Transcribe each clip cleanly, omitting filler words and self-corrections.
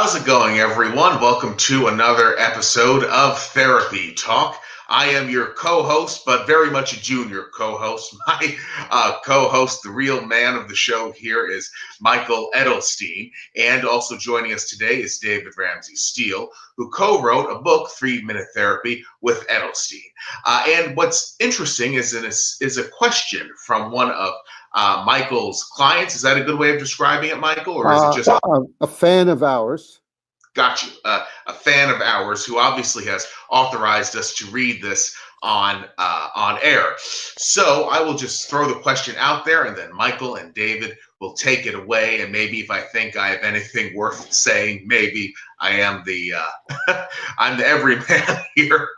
How's it going, everyone? Welcome to another episode of Therapy Talk. I am your co-host, but very much a junior co-host. My co-host, the real man of the show here, is Michael Edelstein. And also joining us today is David Ramsey Steele, who co-wrote a book, 3-Minute Therapy, with Edelstein. And what's interesting is a question from one of Michael's clients. Is that a good way of describing it, Michael? Or is it just a fan of ours? Got you. A fan of ours who obviously has authorized us to read this on air. So I will just throw the question out there, and then Michael and David will take it away. And maybe if I think I have anything worth saying, maybe I am the I'm the everyman here,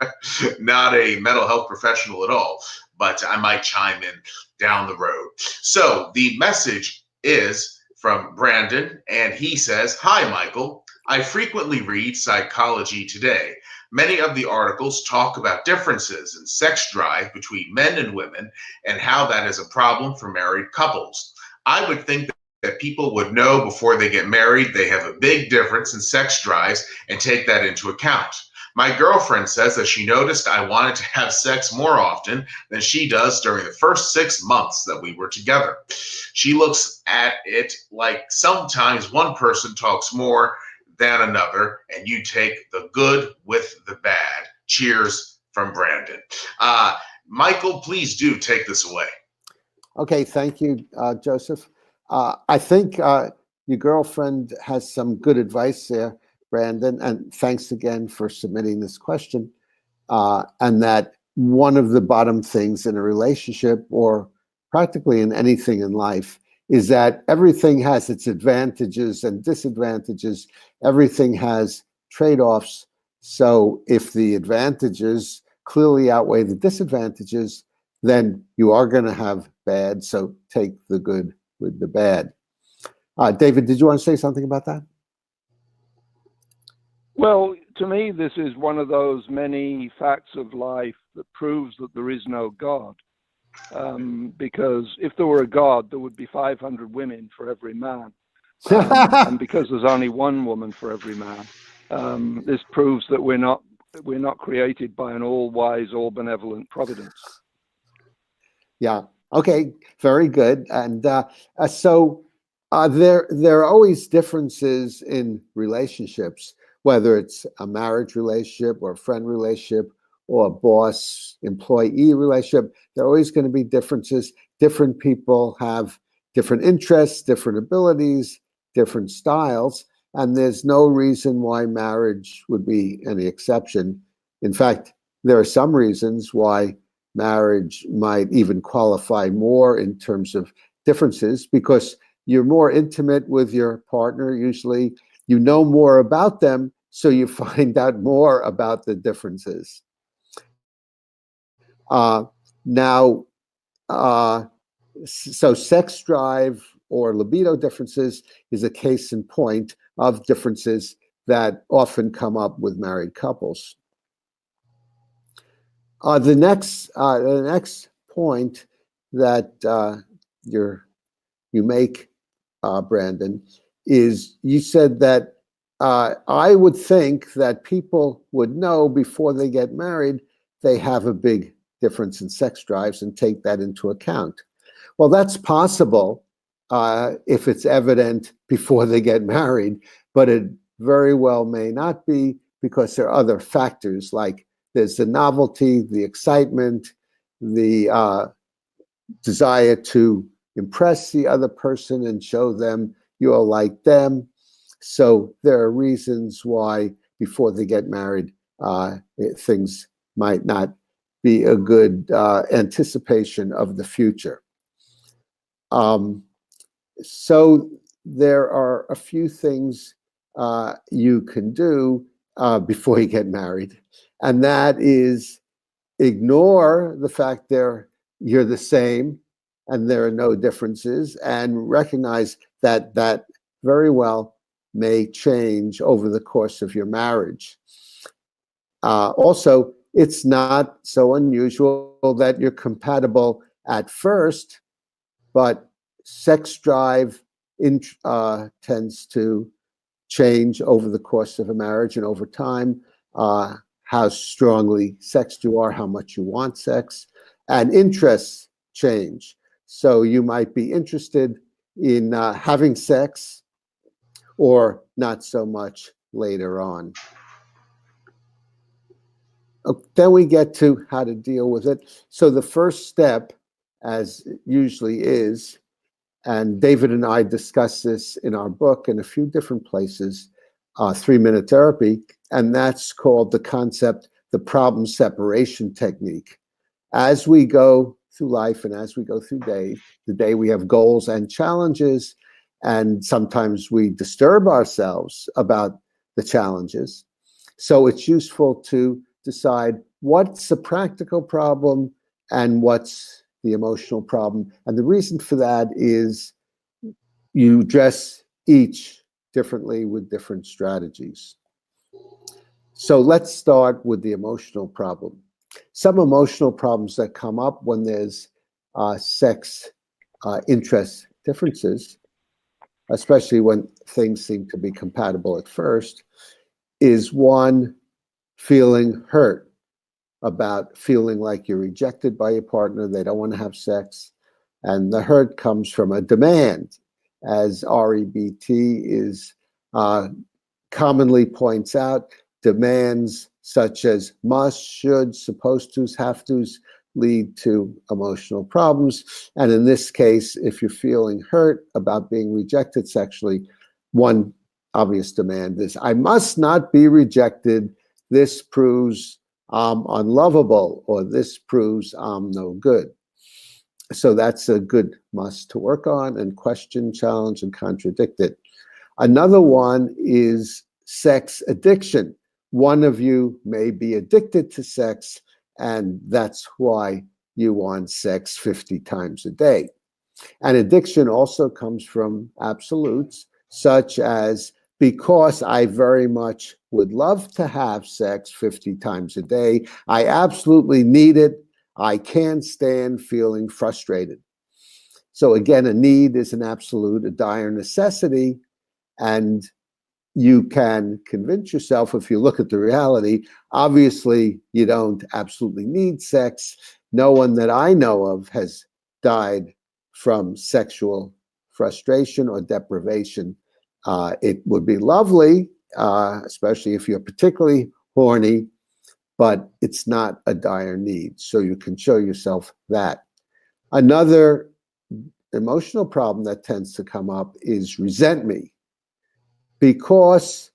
not a mental health professional at all. But I might chime in down the road. So the message is from Brandon, and he says, "Hi, Michael. I frequently read Psychology Today. Many of the articles talk about differences in sex drive between men and women and how that is a problem for married couples. I would think that people would know before they get married they have a big difference in sex drives and take that into account. My girlfriend says that she noticed I wanted to have sex more often than she does during the first 6 months that we were together. She looks at it like sometimes one person talks more than another, and you take the good with the bad. Cheers from Brandon." Michael, please do take this away. Okay, thank you, Joseph. I think your girlfriend has some good advice there, Brandon, and thanks again for submitting this question. And that one of the bottom things in a relationship, or practically in anything in life, is that everything has its advantages and disadvantages. Everything has trade-offs. So if the advantages clearly outweigh the disadvantages, then you are going to have bad. So take the good with the bad. David, did you want to say something about that? Well, to me, this is one of those many facts of life that proves that there is no God. Because if there were a God, there would be 500 women for every man. And because there's only one woman for every man, this proves that we're not created by an all-wise, all-benevolent providence. Yeah. Okay. Very good. And so there are always differences in relationships, whether it's a marriage relationship or a friend relationship or a boss-employee relationship. There are always going to be differences. Different people have different interests, different abilities, different styles, and there's no reason why marriage would be any exception. In fact, there are some reasons why marriage might even qualify more in terms of differences, because you're more intimate with your partner. Usually you know more about them, so you find out more about the differences. So sex drive or libido differences is a case in point of differences that often come up with married couples. The next point that you make, Brandon, is you said that I would think that people would know before they get married they have a big difference in sex drives and take that into account. Well, that's possible if it's evident before they get married, but it very well may not be, because there are other factors, like there's the novelty, the excitement, the desire to impress the other person and show them you're like them. So there are reasons why before they get married, things might not be a good anticipation of the future. So there are a few things you can do before you get married, and that is ignore the fact you're the same and there are no differences, and recognize that that very well may change over the course of your marriage. Also, it's not so unusual that you're compatible at first, but sex drive tends to change over the course of a marriage and over time, how strongly sexed you are, how much you want sex, and interests change. So you might be interested in having sex or not so much later on. Then we get to how to deal with it. So the first step, as it usually is, and David and I discuss this in our book in a few different places, 3-minute therapy, and that's called the concept, the problem separation technique. As we go through life and as we go through the day we have goals and challenges, and sometimes we disturb ourselves about the challenges. So it's useful to decide what's a practical problem and what's the emotional problem. And the reason for that is you address each differently with different strategies. So let's start with the emotional problem. Some emotional problems that come up when there's sex interest differences, especially when things seem to be compatible at first, is one, feeling hurt about feeling like you're rejected by your partner, they don't want to have sex, and the hurt comes from a demand, as REBT is commonly points out. Demands such as must, should, supposed tos, have tos lead to emotional problems. And in this case, if you're feeling hurt about being rejected sexually, one obvious demand is, I must not be rejected. This proves I'm unlovable, or this proves I'm no good. So that's a good must to work on and question, challenge, and contradict it. Another one is sex addiction. One of you may be addicted to sex, and that's why you want sex 50 times a day. And addiction also comes from absolutes, such as, because I very much would love to have sex 50 times a day, I absolutely need it. I can't stand feeling frustrated. So again, a need is an absolute, a dire necessity, and you can convince yourself, if you look at the reality, obviously you don't absolutely need sex. No one that I know of has died from sexual frustration or deprivation. It would be lovely, especially if you're particularly horny, but it's not a dire need. So you can show yourself that. Another emotional problem that tends to come up is resent me. Because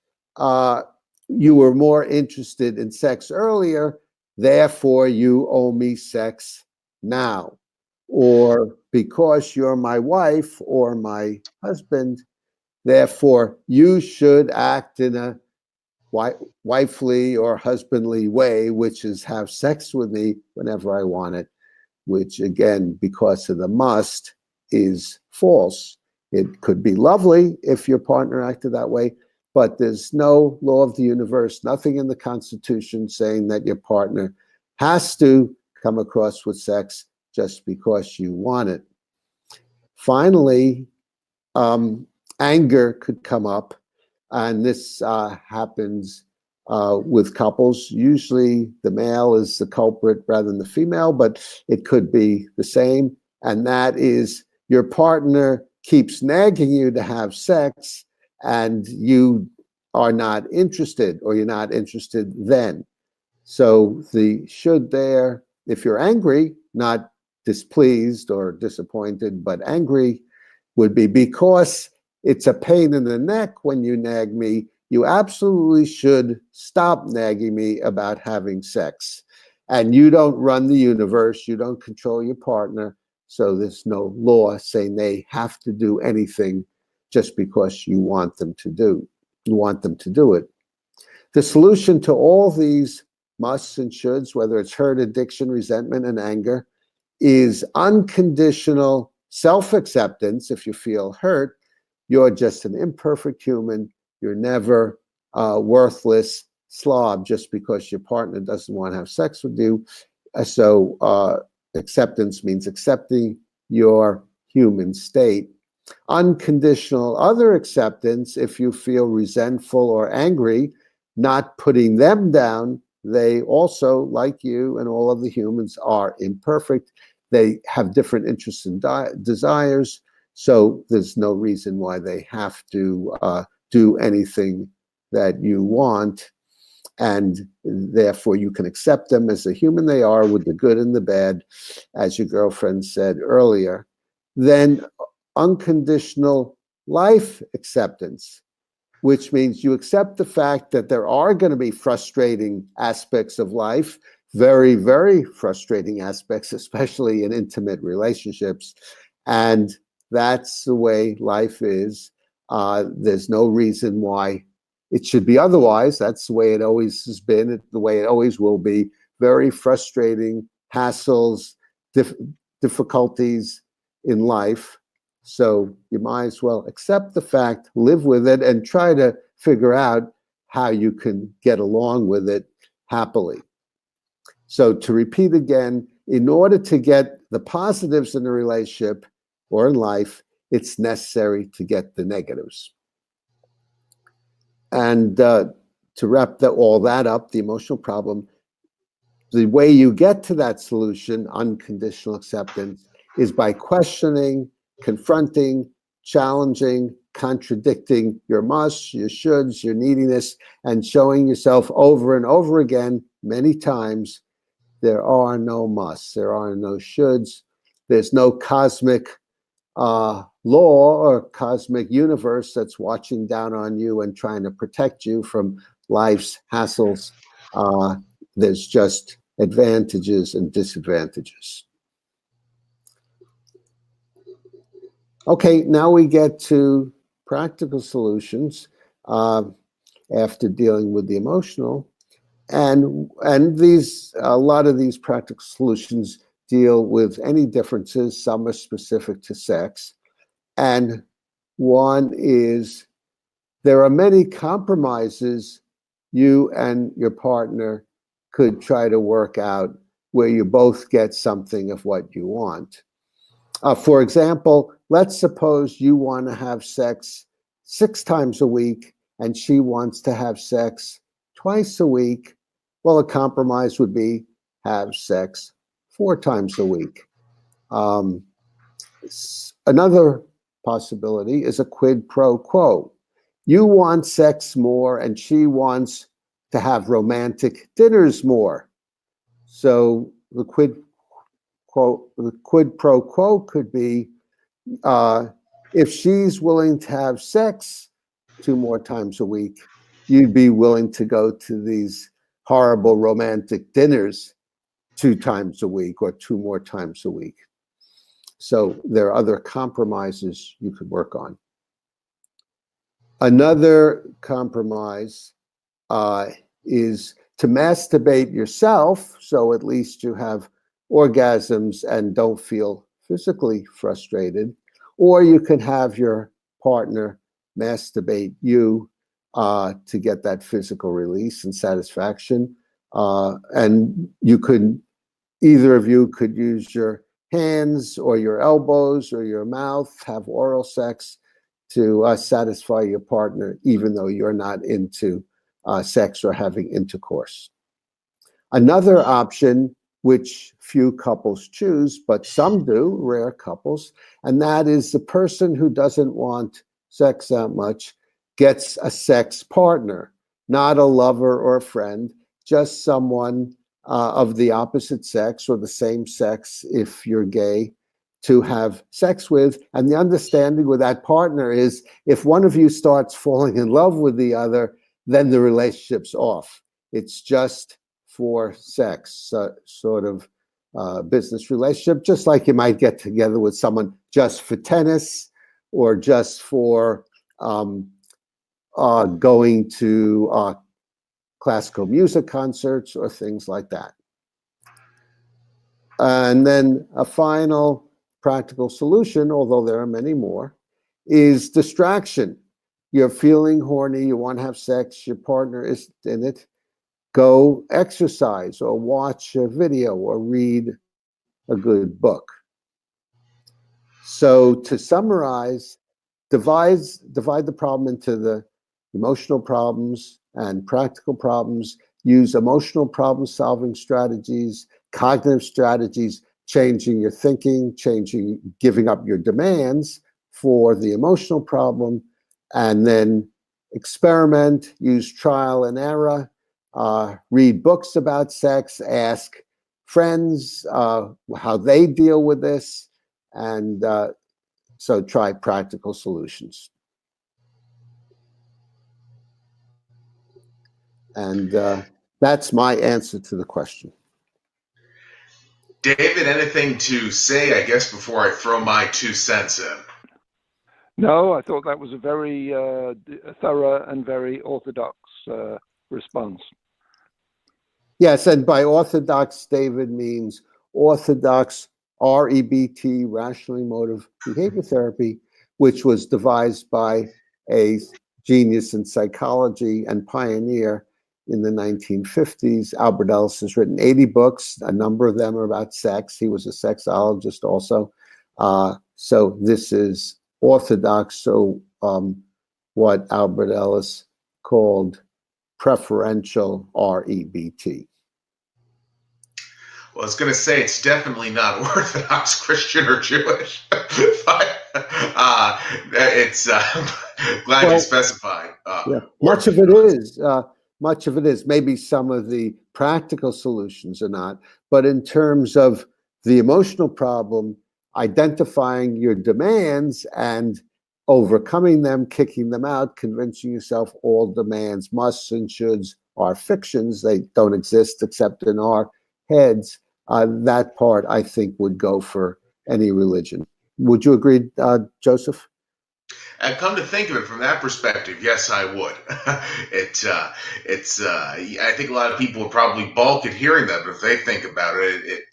you were more interested in sex earlier, therefore you owe me sex now. Or because you're my wife or my husband, therefore you should act in a wifely or husbandly way, which is have sex with me whenever I want it, which again, because of the must, is false. It could be lovely if your partner acted that way, but there's no law of the universe, nothing in the Constitution saying that your partner has to come across with sex just because you want it. Finally, anger could come up, and this happens with couples. Usually the male is the culprit rather than the female, but it could be the same, and that is your partner keeps nagging you to have sex and you are not interested, or you're not interested then. So the should there, if you're angry, not displeased or disappointed, but angry, would be, because it's a pain in the neck when you nag me, you absolutely should stop nagging me about having sex. And you don't run the universe, you don't control your partner, so there's no law saying they have to do anything just because you want them to do it. The solution to all these musts and shoulds, whether it's hurt, addiction, resentment, and anger, is unconditional self-acceptance. If you feel hurt, you're just an imperfect human. You're never worthless slob just because your partner doesn't want to have sex with you. So acceptance means accepting your human state. Unconditional other acceptance, if you feel resentful or angry, not putting them down. They also, like you and all of the humans, are imperfect. They have different interests and desires. So there's no reason why they have to do anything that you want. And therefore, you can accept them as the human they are, with the good and the bad, as your girlfriend said earlier. Then unconditional life acceptance, which means you accept the fact that there are going to be frustrating aspects of life, very, very frustrating aspects, especially in intimate relationships. And that's the way life is. There's no reason why it should be otherwise. That's the way it always has been, the way it always will be. Very frustrating hassles, difficulties in life. So you might as well accept the fact, live with it, and try to figure out how you can get along with it happily. So to repeat again, in order to get the positives in a relationship or in life, it's necessary to get the negatives. And to wrap all that up, the emotional problem, the way you get to that solution, unconditional acceptance, is by questioning, confronting, challenging, contradicting your musts, your shoulds, your neediness, and showing yourself over and over again, many times, there are no musts, there are no shoulds, there's no cosmic law or cosmic universe that's watching down on you and trying to protect you from life's hassles. There's just advantages and disadvantages. Okay, now we get to practical solutions after dealing with the emotional. And these, a lot of these practical solutions deal with any differences. Some are specific to sex. And one is, there are many compromises you and your partner could try to work out where you both get something of what you want. For example, let's suppose you want to have sex 6 times a week and she wants to have sex twice a week. Well, a compromise would be have sex 4 times a week. Another possibility is a quid pro quo. You want sex more and she wants to have romantic dinners more. So the quid pro quo could be, if she's willing to have sex 2 more times a week, you'd be willing to go to these horrible romantic dinners 2 times a week or 2 more times a week. So there are other compromises you could work on. Another compromise is to masturbate yourself, so at least you have orgasms and don't feel physically frustrated. Or you can have your partner masturbate you to get that physical release and satisfaction. And you could, either of you could use your hands or your elbows or your mouth, have oral sex to satisfy your partner, even though you're not into sex or having intercourse. Another option, which few couples choose, but some do, rare couples, and that is the person who doesn't want sex that much gets a sex partner, not a lover or a friend, just someone of the opposite sex or the same sex if you're gay to have sex with. And the understanding with that partner is, if one of you starts falling in love with the other, then the relationship's off. It's just for sex, sort of business relationship, just like you might get together with someone just for tennis or just for going to classical music concerts or things like that. And then a final practical solution, although there are many more, is distraction. You're feeling horny, you want to have sex, your partner is in it. Go exercise or watch a video or read a good book. So to summarize, divide the problem into the emotional problems and practical problems. Use emotional problem-solving strategies, cognitive strategies, changing your thinking, giving up your demands for the emotional problem, and then experiment, use trial and error, read books about sex, ask friends how they deal with this, and so try practical solutions. And that's my answer to the question. David, anything to say, I guess, before I throw my 2 cents in? No, I thought that was a very thorough and very orthodox response. Yes, and by orthodox, David means orthodox REBT, rational emotive behavior therapy, which was devised by a genius in psychology and pioneer in the 1950s. Albert Ellis has written 80 books. A number of them are about sex. He was a sexologist also. So this is orthodox. So what Albert Ellis called preferential REBT. Well, I was going to say it's definitely not Orthodox Christian or Jewish, but it's glad you specified. Yeah. Much of it is. Much of it is. Maybe some of the practical solutions are not. But in terms of the emotional problem, identifying your demands and overcoming them, kicking them out, convincing yourself all demands, musts and shoulds are fictions. They don't exist except in our heads. That part, I think, would go for any religion. Would you agree, Joseph? And come to think of it from that perspective, yes, I would. I think a lot of people would probably balk at hearing that, but if they think about it,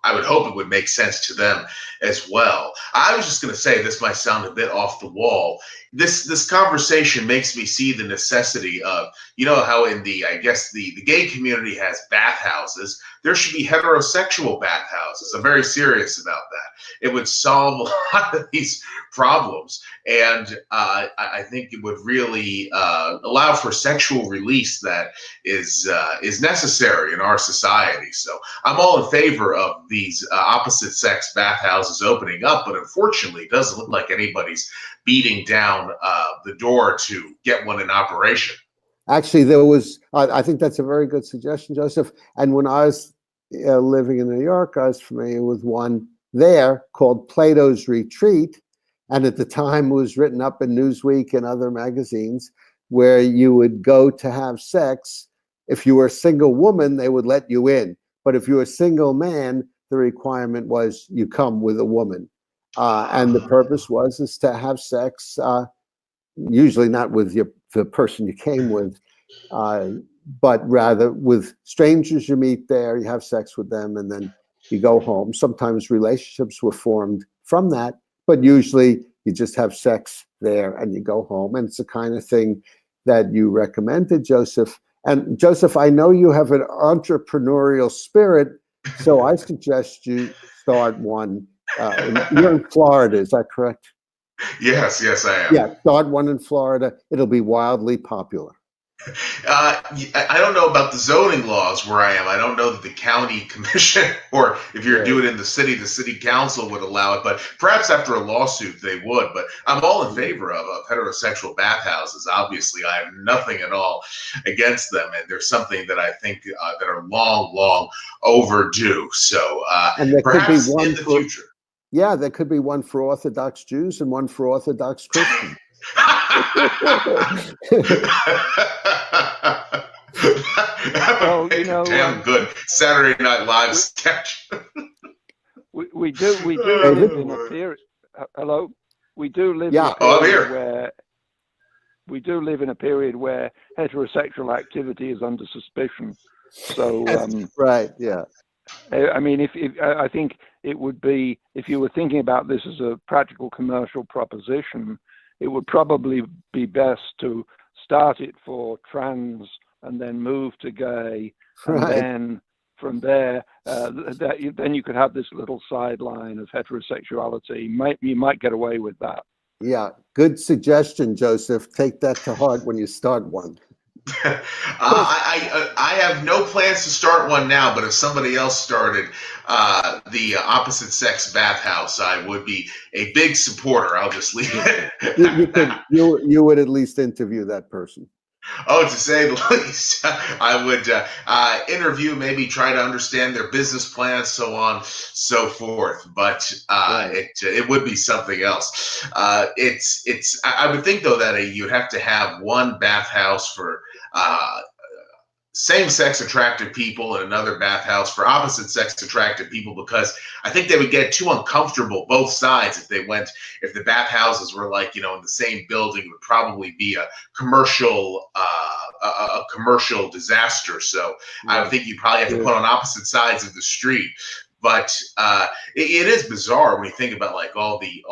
I would hope it would make sense to them as well. I was just going to say, this might sound a bit off the wall. This conversation makes me see the necessity of, how in the gay community has bathhouses. There should be heterosexual bathhouses. I'm very serious about that. It would solve a lot of these problems. And I think it would really allow for sexual release that is necessary in our society. So I'm all in favor of these opposite sex bathhouses opening up, but unfortunately, it doesn't look like anybody's beating down the door to get one in operation. Actually, there was, I think that's a very good suggestion, Joseph. And when I was living in New York, I was familiar with one there called Plato's Retreat. And at the time, it was written up in Newsweek and other magazines, where you would go to have sex. If you were a single woman, they would let you in. But if you were a single man, the requirement was you come with a woman. And the purpose is to have sex, usually not with the person you came with, but rather with strangers you meet there, you have sex with them, and then you go home. Sometimes relationships were formed from that, but usually you just have sex there and you go home. And it's the kind of thing that you recommended, Joseph. And Joseph, I know you have an entrepreneurial spirit, so I suggest you start one. You're in Florida, is that correct? Yes, I am. Yeah, start one in Florida. It'll be wildly popular. I don't know about the zoning laws where I am. I don't know that the county commission, or if you're doing it in the city council would allow it. But perhaps after a lawsuit, they would. But I'm all in favor of heterosexual bathhouses. Obviously, I have nothing at all against them. And there's something that I think that are long overdue. So and there perhaps could be one in the future. Yeah, there could be one for Orthodox Jews and one for Orthodox Christians. Well, damn good Saturday Night Live sketch. we do live in a period. Hello, we do live in a period where we do live in a period where heterosexual activity is under suspicion. So right, yeah. I mean, if I think it would be, if you were thinking about this as a practical commercial proposition, it would probably be best to start it for trans and then move to gay and then from there, then you could have this little sideline of heterosexuality. You might get away with that. Yeah, good suggestion, Joseph. Take that to heart when you start one. I have no plans to start one now, but if somebody else started the opposite sex bathhouse, I would be a big supporter. I'll just leave it. You would at least interview that person. Oh, to say the least, I would interview, maybe try to understand their business plans, so on, so forth. But it would be something else. I would think though that you'd have to have one bathhouse for same-sex attracted people and another bathhouse for opposite-sex attracted people, because I think they would get too uncomfortable, both sides, if the bathhouses were like, in the same building. It would probably be a commercial disaster. So I would think you probably have to put on opposite sides of the street. But it is bizarre when you think about like all the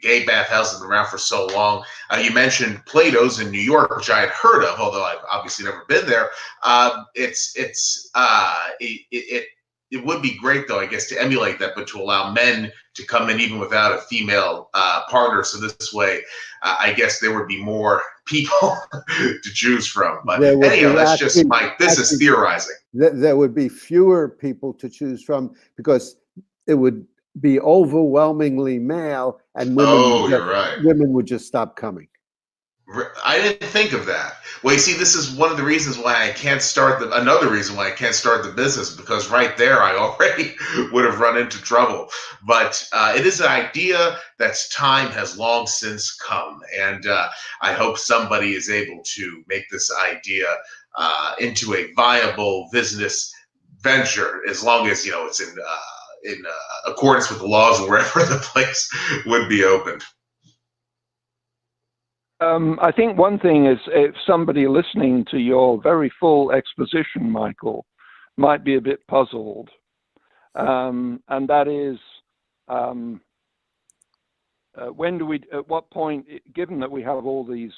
gay bathhouses have been around for so long. You mentioned Plato's in New York, which I had heard of, although I've obviously never been there. It would be great, though, I guess, to emulate that, but to allow men to come in even without a female partner. So this way, I guess there would be more people to choose from. But anyhow, that's just my business theorizing. There would be fewer people to choose from because it would be overwhelmingly male, and women would just stop coming. I didn't think of that. Well, you see, this is one of the reasons why I can't start another reason why I can't start the business, because right there I already would have run into trouble. But it is an idea that's time has long since come, and I hope somebody is able to make this idea into a viable business venture, as long as it's in accordance with the laws wherever the place would be opened. I think one thing is, if somebody listening to your very full exposition, Michael, might be a bit puzzled, and that is, at what point, given that we have all these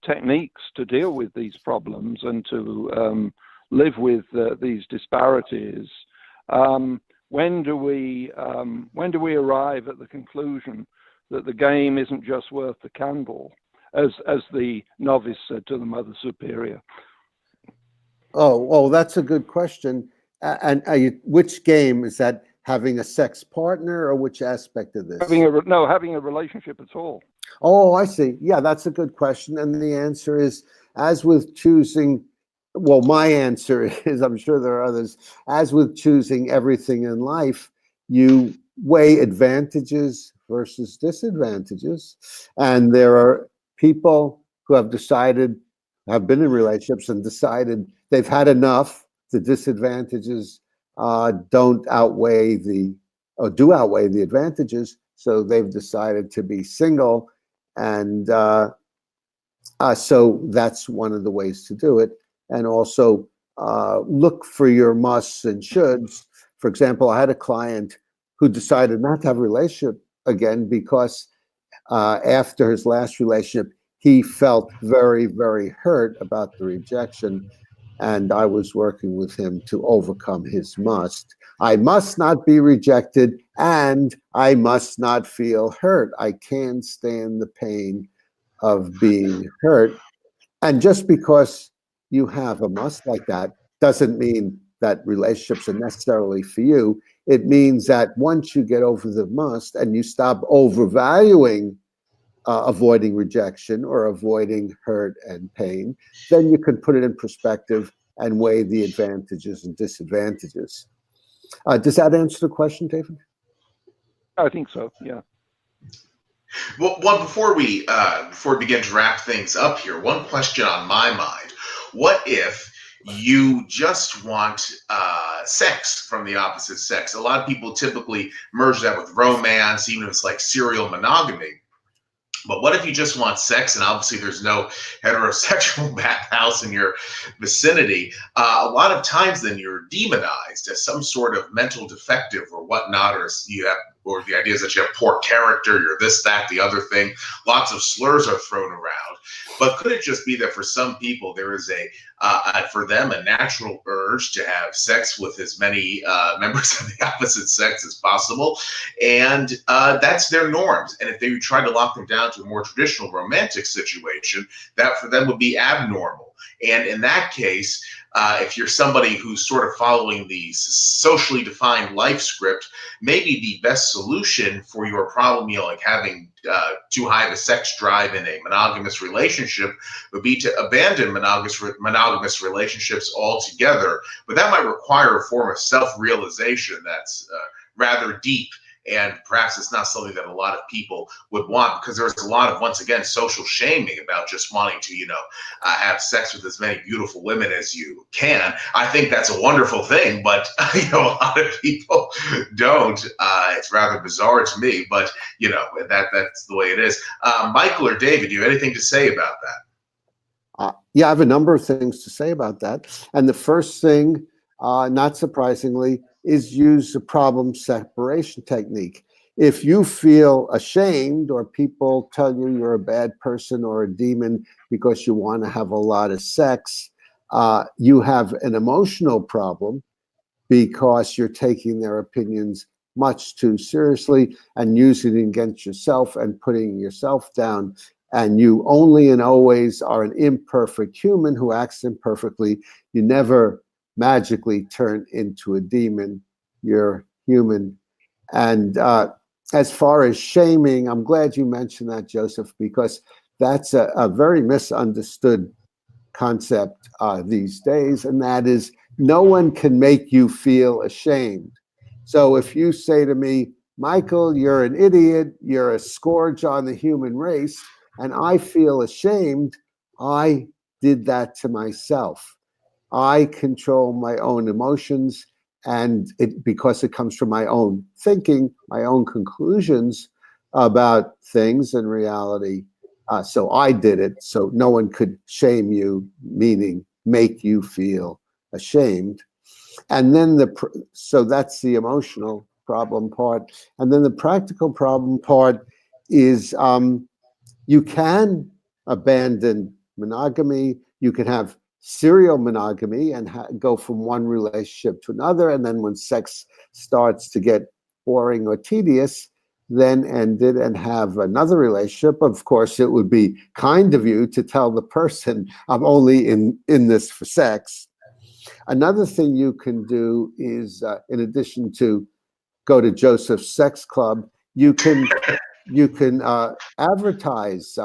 techniques to deal with these problems and to live with these disparities, when do we arrive at the conclusion that the game isn't just worth the candle, as the novice said to the Mother Superior? Oh, that's a good question. And which game is that? Having a sex partner, or which aspect of this? Having a relationship at all. Oh, I see. Yeah, that's a good question. And the answer is, as with choosing, well, my answer is, I'm sure there are others, as with choosing everything in life, you weigh advantages versus disadvantages. And there are people who have been in relationships and decided they've had enough. The disadvantages do outweigh the advantages, so they've decided to be single, and so that's one of the ways to do it. And also look for your musts and shoulds. For example, I had a client who decided not to have a relationship again because after his last relationship, he felt very, very hurt about the rejection. And I was working with him to overcome his must. I must not be rejected, and I must not feel hurt. I can't stand the pain of being hurt. And just because you have a must like that doesn't mean that relationships are necessarily for you. It means that once you get over the must and you stop overvaluing avoiding rejection or avoiding hurt and pain, then you can put it in perspective and weigh the advantages and disadvantages. Does that answer the question, David? I think so, yeah. Well, before we begin to wrap things up here, one question on my mind. What if you just want sex from the opposite sex? A lot of people typically merge that with romance, even if it's like serial monogamy. But what if you just want sex, and obviously there's no heterosexual bathhouse in your vicinity? A lot of times then you're demonized as some sort of mental defective or whatnot, or you have or the ideas that you have poor character, you're this, that, the other thing. Lots of slurs are thrown around. But could it just be that for some people there is for them, a natural urge to have sex with as many members of the opposite sex as possible, and that's their norms. And if they try to lock them down to a more traditional romantic situation, that for them would be abnormal. And in that case, if you're somebody who's sort of following the socially defined life script, maybe the best solution for your problem, like having too high of a sex drive in a monogamous relationship, would be to abandon monogamous relationships altogether. But that might require a form of self-realization that's rather deep. And perhaps it's not something that a lot of people would want, because there's a lot of, once again, social shaming about just wanting to, have sex with as many beautiful women as you can. I think that's a wonderful thing, but, a lot of people don't. It's rather bizarre to me, but, that's the way it is. Michael or David, do you have anything to say about that? Yeah, I have a number of things to say about that. And the first thing, not surprisingly, is use a problem separation technique. If you feel ashamed, or people tell you you're a bad person or a demon because you want to have a lot of sex, you have an emotional problem because you're taking their opinions much too seriously and using it against yourself and putting yourself down. And you only and always are an imperfect human who acts imperfectly. You never magically turn into a demon. You're human. And as far as shaming, I'm glad you mentioned that, Joseph, because that's a very misunderstood concept these days. And that is, no one can make you feel ashamed. So if you say to me, Michael, you're an idiot, you're a scourge on the human race, and I feel ashamed, I did that to myself. I control my own emotions, and because it comes from my own thinking, my own conclusions about things and reality. So I did it, so no one could shame you, meaning make you feel ashamed. And then so that's the emotional problem part. And then the practical problem part is you can abandon monogamy. You can have serial monogamy and go from one relationship to another. And then when sex starts to get boring or tedious, then end it and have another relationship. Of course, it would be kind of you to tell the person, I'm only in this for sex. Another thing you can do is, in addition to go to Joseph's Sex Club, you can advertise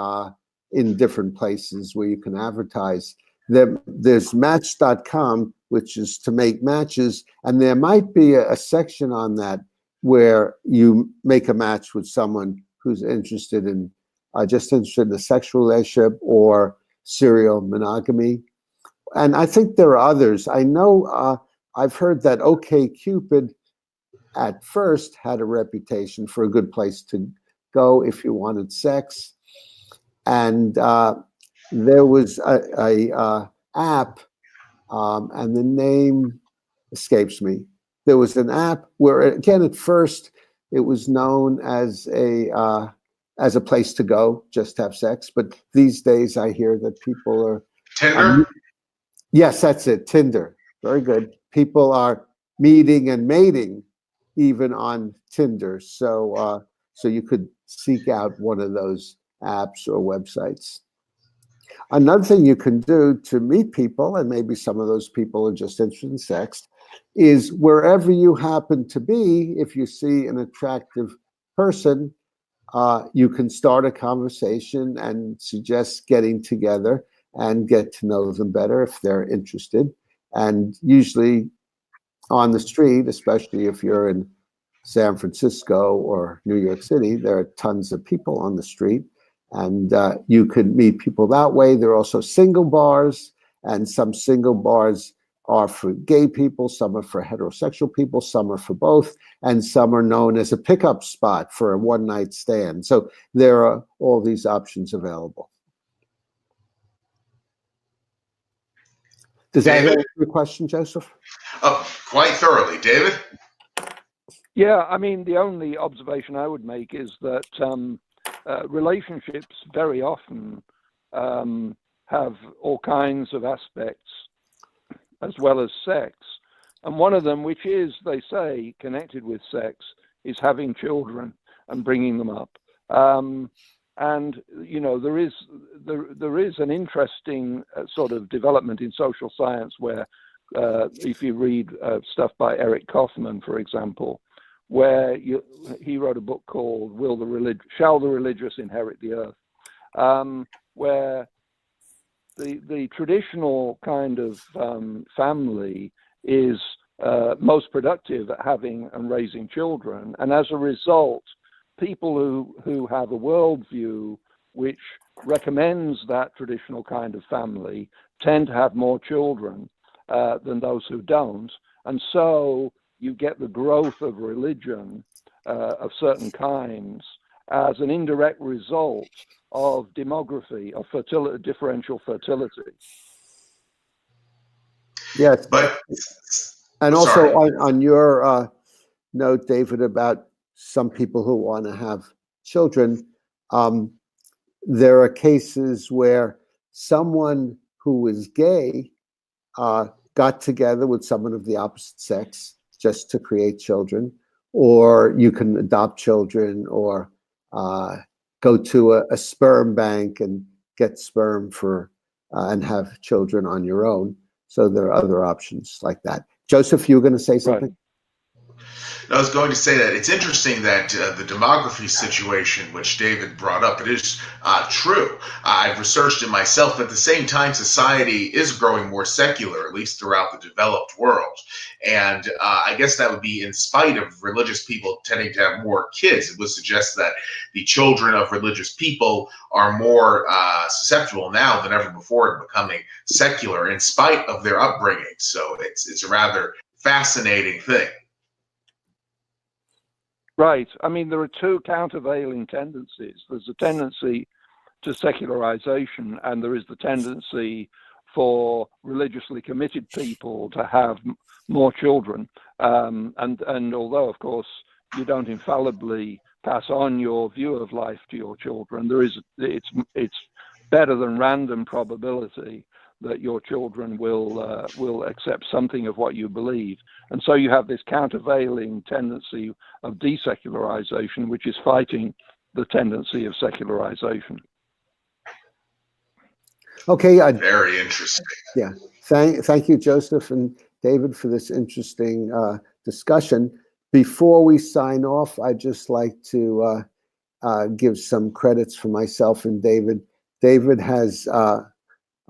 in different places where you can advertise. There's Match.com, which is to make matches, and there might be a section on that where you make a match with someone who's interested in just interested in a sexual relationship or serial monogamy. And I think there are others. I know I've heard that OkCupid at first had a reputation for a good place to go if you wanted sex. And there was a app, and the name escapes me. There was an app where, again, at first it was known as a place to go, just have sex. But these days I hear that people are Tinder? Yes, that's it. Tinder. Very good. People are meeting and mating even on Tinder. So you could seek out one of those apps or websites. Another thing you can do to meet people, and maybe some of those people are just interested in sex, is wherever you happen to be, if you see an attractive person, you can start a conversation and suggest getting together and get to know them better if they're interested. And usually on the street, especially if you're in San Francisco or New York City, there are tons of people on the street, and you could meet people that way. There are also single bars, and some single bars are for gay people, some are for heterosexual people, some are for both, and some are known as a pickup spot for a one-night stand. So there are all these options available. Does that answer your question, Joseph? Oh, quite thoroughly. David? Yeah, I mean, the only observation I would make is that relationships very often have all kinds of aspects as well as sex. And one of them, which is, they say, connected with sex, is having children and bringing them up. And you know, there is an interesting sort of development in social science where, if you read stuff by Eric Kaufman, for example, where he wrote a book called "Shall the Religious Inherit the Earth," where the traditional kind of family is most productive at having and raising children, and as a result, people who have a worldview which recommends that traditional kind of family tend to have more children than those who don't, and so you get the growth of religion of certain kinds as an indirect result of demography, of fertility, differential fertility. Yes, But and also sorry. on your note, David, about some people who want to have children, there are cases where someone who is gay got together with someone of the opposite sex just to create children, or you can adopt children, or go to a sperm bank and get sperm for and have children on your own. So there are other options like that. Joseph, you were going to say something? Right. I was going to say that it's interesting that the demography situation, which David brought up, it is true. I've researched it myself, but at the same time, society is growing more secular, at least throughout the developed world. And I guess that would be in spite of religious people tending to have more kids. It would suggest that the children of religious people are more susceptible now than ever before to becoming secular in spite of their upbringing. So it's a rather fascinating thing. Right. I mean, there are two countervailing tendencies. There's a tendency to secularization, and there is the tendency for religiously committed people to have more children. And although, of course, you don't infallibly pass on your view of life to your children, it's better than random probability that your children will accept something of what you believe. And so you have this countervailing tendency of desecularization, which is fighting the tendency of secularization. Okay. Very interesting. Yeah. Thank you, Joseph and David, for this interesting discussion. Before we sign off, I'd just like to give some credits for myself and David. David has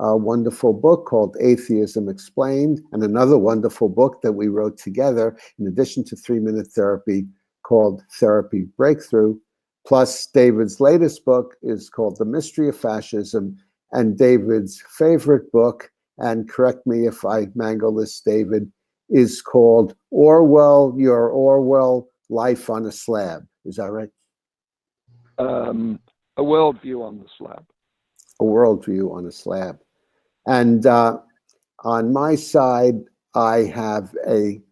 a wonderful book called Atheism Explained, and another wonderful book that we wrote together in addition to 3-Minute Therapy called Therapy Breakthrough. Plus, David's latest book is called The Mystery of Fascism, and David's favorite book, and correct me if I mangle this, David, is called Orwell, Your Orwell, Life on a Slab. Is that right? A worldview on the slab. A worldview on a slab. And on my side, I have a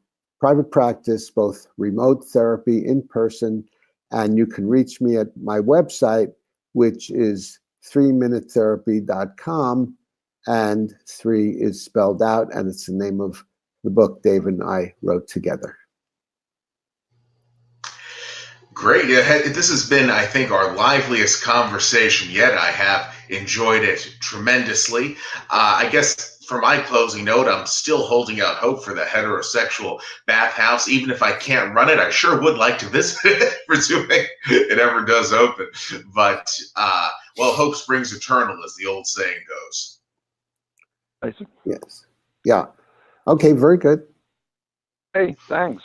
private practice, both remote therapy, in person, and you can reach me at my website, which is 3minutetherapy.com, and 3 is spelled out, and it's the name of the book David and I wrote together. Great. This has been, I think, our liveliest conversation yet. I have enjoyed it tremendously. I guess for my closing note, I'm still holding out hope for the heterosexual bathhouse. Even if I can't run it, I sure would like to visit it, presuming it ever does open. But, well, hope springs eternal, as the old saying goes. Yes. Yeah. Okay, very good. Hey, thanks.